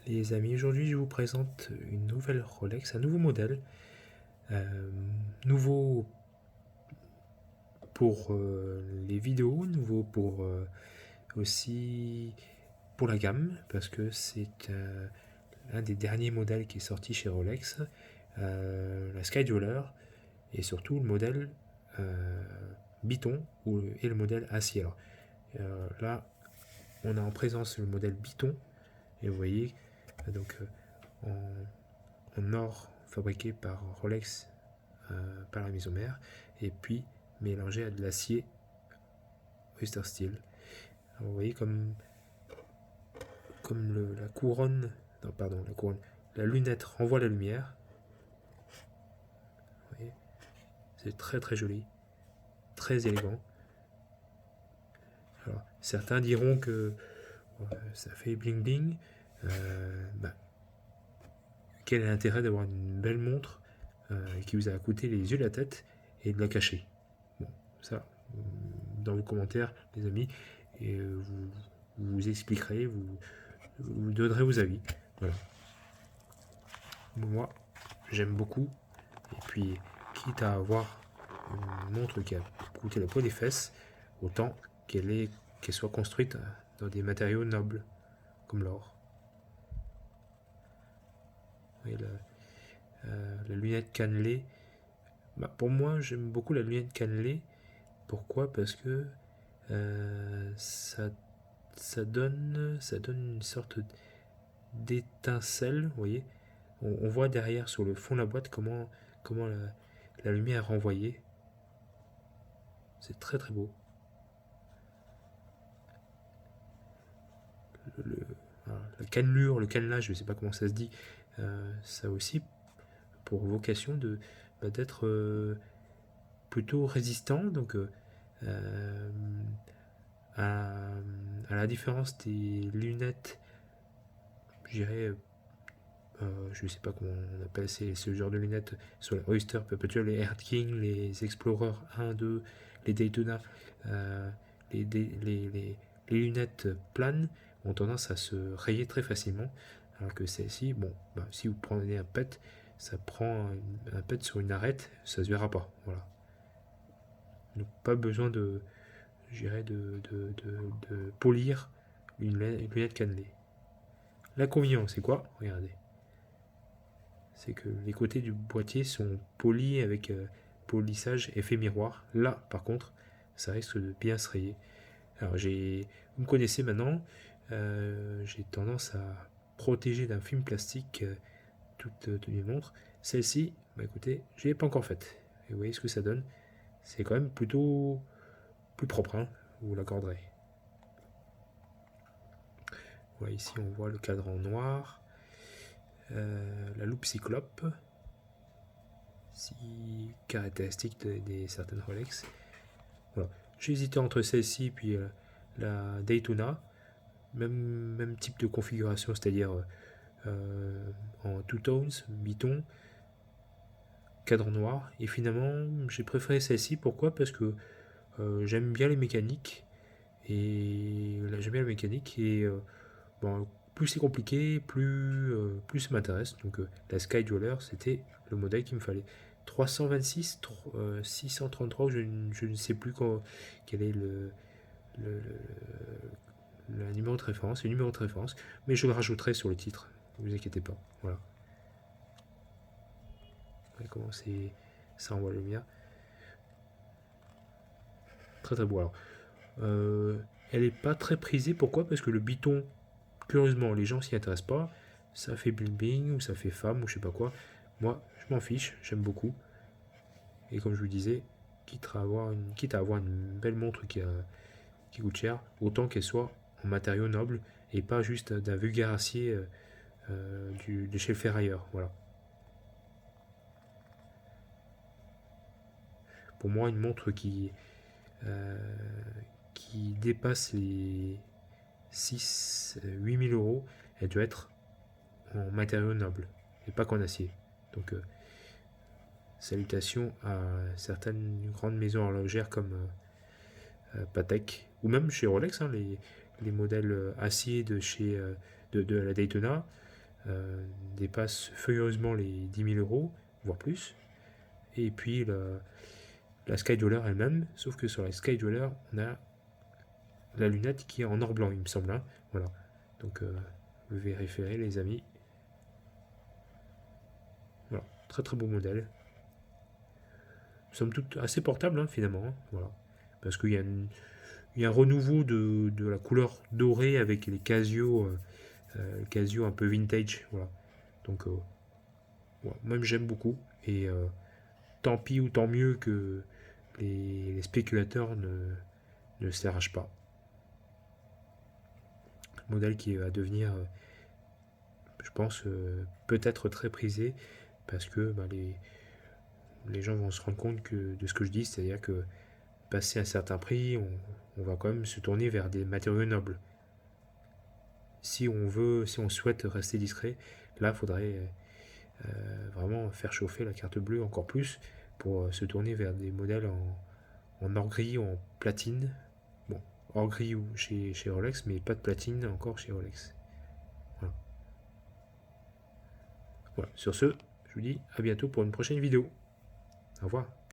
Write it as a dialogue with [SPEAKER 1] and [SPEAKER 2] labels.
[SPEAKER 1] Les amis, aujourd'hui je vous présente une nouvelle Rolex, un nouveau modèle, euh, nouveau pour les vidéos, nouveau pour aussi pour la gamme, parce que c'est un des derniers modèles qui est sorti chez Rolex, la Skyjeweler, et surtout le modèle euh, Biton et le modèle acier. Alors, là, on a en présence le modèle Biton, et vous voyez, donc en or fabriqué par Rolex, par la maison mère, et puis mélangé à de l'acier Oyster Steel. Alors, vous voyez comme la couronne, non pardon, la couronne, la lunette renvoie la lumière. Vous voyez, c'est très très joli, très élégant. Alors, certains diront que ça fait bling bling. Bah, quel est l'intérêt d'avoir une belle montre qui vous a coûté les yeux de la tête et de la cacher? Bon, ça, dans vos commentaires, les amis, et vous expliquerez, vous donnerez vos avis. Voilà. Moi, j'aime beaucoup. Et puis, quitte à avoir une montre qui a coûté la peau des fesses, autant qu'elle soit construite dans des matériaux nobles, comme l'or. Et la lunette cannelée, bah, pour moi, j'aime beaucoup la lunette cannelée. Pourquoi? Parce que ça donne une sorte d'étincelle, vous voyez. On voit derrière sur le fond de la boîte comment la lumière est renvoyée. C'est très très beau. Le, la cannelure, le cannelage, je ne sais pas comment ça se dit, ça a aussi pour vocation d'être plutôt résistant. Donc, à, à la différence des lunettes, je dirais, je ne sais pas comment on appelle ce genre de lunettes, sur les Oyster Perpetual, les Earth King, les Explorer 1, 2, les Daytona, euh, les, les lunettes planes ont tendance à se rayer très facilement, alors que celle-ci, bon, bah, si vous prenez un pet, ça prend un pet sur une arête, ça se verra pas. Voilà. Donc pas besoin je dirais de polir une lunette cannelée. L'inconvénient, c'est quoi? Regardez. C'est que les côtés du boîtier sont polis avec polissage effet miroir. Là, par contre, ça risque de bien se rayer. Alors, vous me connaissez maintenant, j'ai tendance à protéger d'un film plastique toutes mes montres. Celle-ci, bah écoutez, je ne l'ai pas encore faite. Et vous voyez ce que ça donne. C'est quand même plutôt plus propre, hein, vous l'accorderez. Voilà, ici on voit le cadran noir, la loupe cyclope, si caractéristique des certaines Rolex. Voilà. J'ai hésité entre celle-ci et puis la Daytona, même type de configuration, c'est-à-dire en two-tones, biton, cadre noir. Et finalement, j'ai préféré celle-ci. Pourquoi? Parce que j'aime bien les mécaniques. Et là, j'aime bien la mécanique. Et bon, plus c'est compliqué, plus ça m'intéresse. Donc la Sky Jeweler, c'était le modèle qu'il me fallait. 326, 633, je ne sais plus quel est le, le numéro de référence, le numéro de référence, mais je le rajouterai sur le titre, ne vous inquiétez pas. Voilà. Et comment ça envoie le mien. Très très beau. Alors, elle est pas très prisée, pourquoi? Parce que le biton, curieusement, les gens s'y intéressent pas. Ça fait bling bling, ou ça fait femme, ou je sais pas quoi. Moi, je m'en fiche, j'aime beaucoup. Et comme je vous disais, quitte à avoir une belle montre qui coûte cher, autant qu'elle soit en matériaux nobles et pas juste d'un vulgaire acier de chez le ferrailleur. Voilà. Pour moi, une montre euh, qui dépasse les 6 000 8 000 euros, elle doit être en matériaux nobles et pas qu'en acier. Donc, salutations à certaines grandes maisons horlogères comme Patek ou même chez Rolex, hein, les modèles acier de la Daytona. dépasse furieusement les 10 000 euros, voire plus. Et puis la Sky Dweller elle-même, sauf que sur la Sky Dweller, on a la lunette qui est en or blanc, il me semble. Hein. Voilà. Donc, vous vérifierez, les amis. Voilà. Très très beau modèle. Somme toute assez portable, hein, finalement. Hein. Voilà. Parce qu'il y a un renouveau de la couleur dorée avec les Casio un peu vintage. Voilà. Donc, ouais, même j'aime beaucoup. Et tant pis ou tant mieux que les spéculateurs ne s'arrachent pas. Modèle qui va devenir, je pense, peut-être très prisé parce que bah, les gens vont se rendre compte de ce que je dis, c'est-à-dire que passé un certain prix, on va quand même se tourner vers des matériaux nobles. Si on souhaite rester discret, là, il faudrait vraiment faire chauffer la carte bleue encore plus pour se tourner vers des modèles en or gris ou en platine. Bon, or gris ou chez Rolex, mais pas de platine encore chez Rolex. Voilà. Voilà. Sur ce, je vous dis à bientôt pour une prochaine vidéo. Au revoir.